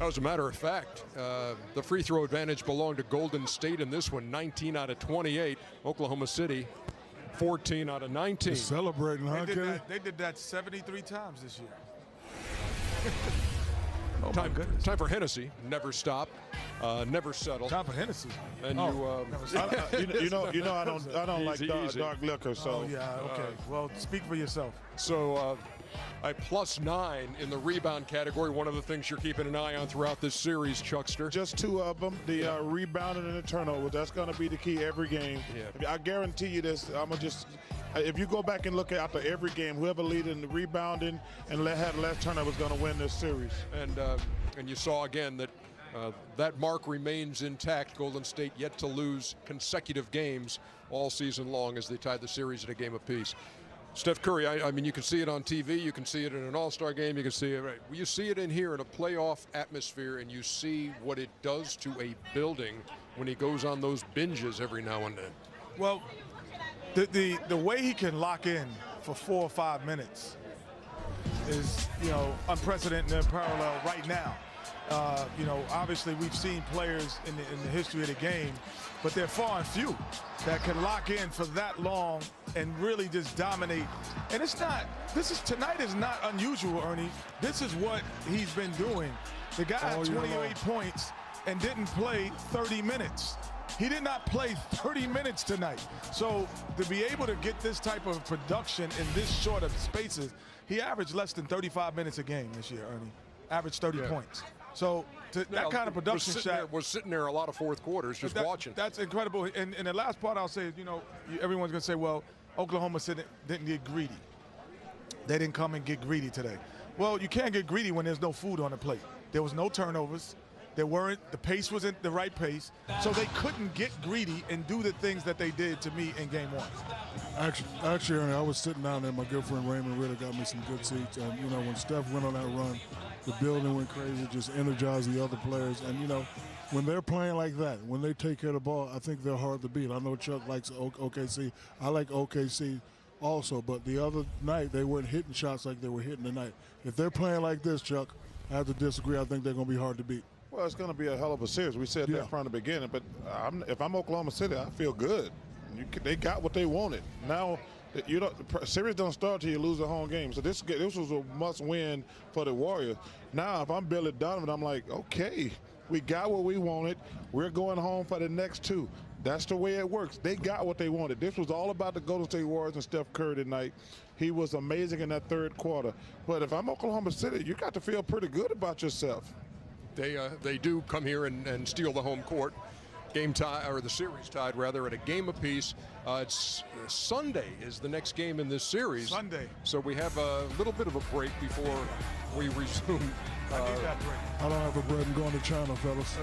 As a matter of fact, the free throw advantage belonged to Golden State in this one, 19 out of 28. Oklahoma City, 14 out of 19. They're celebrating, huh, Kelly? They did that 73 times this year. Oh, my goodness. Time for Hennessy. Never stop, never settle. Time for Hennessy. And you know, I don't like Easy. dark liquor, so. Oh, yeah, okay. Well, speak for yourself. So a +9 in the rebound category. One of the things you're keeping an eye on throughout this series, Chuckster. Just two of them, the rebounding and the turnover. That's going to be the key every game. Yeah. I guarantee you this. If you go back and look after every game, whoever lead in the rebounding and had less turnover is going to win this series. And you saw again that that mark remains intact. Golden State yet to lose consecutive games all season long as they tied the series at a game apiece. Steph Curry, I mean, you can see it on TV, you can see it in an all-star game, you can see it, right? You see it in here in a playoff atmosphere, and you see what it does to a building when he goes on those binges every now and then. Well, the way he can lock in for 4 or 5 minutes is, unprecedented and unparalleled right now. Obviously we've seen players in the history of the game, but they're far and few that can lock in for that long and really just dominate. And tonight is not unusual, Ernie. This is what he's been doing. The guy had 28 points and didn't play 30 minutes. He did not play 30 minutes tonight. So to be able to get this type of production in this short of spaces, he averaged less than 35 minutes a game this year, Ernie. Averaged 30 points. So that kind of production shot was sitting there a lot of fourth quarters just watching. That's incredible. And the last part I'll say is, everyone's going to say, well, Oklahoma City didn't get greedy. They didn't come and get greedy today. Well, you can't get greedy when there's no food on the plate. There was no turnovers. The pace wasn't the right pace. So they couldn't get greedy and do the things that they did to me in game one. Actually, Ernie, I was sitting down there. My good friend Raymond really got me some good seats. And, when Steph went on that run, the building went crazy, just energized the other players. And, when they're playing like that, when they take care of the ball, I think they're hard to beat. I know Chuck likes OKC. I like OKC also. But the other night, they weren't hitting shots like they were hitting tonight. If they're playing like this, Chuck, I have to disagree. I think they're going to be hard to beat. Well, it's going to be a hell of a series. We said that from the beginning. But if I'm Oklahoma City, I feel good. They got what they wanted. Now, the series don't start till you lose a home game. So this was a must-win for the Warriors. Now, if I'm Billy Donovan, I'm like, okay, we got what we wanted. We're going home for the next two. That's the way it works. They got what they wanted. This was all about the Golden State Warriors and Steph Curry tonight. He was amazing in that third quarter. But if I'm Oklahoma City, you got to feel pretty good about yourself. They do come here and steal the home court. Game tie, or the series tied rather, at a game apiece. It's Sunday is the next game in this series. Sunday. So we have a little bit of a break before we resume. I need that break. I don't have a break. I'm going to China, fellas.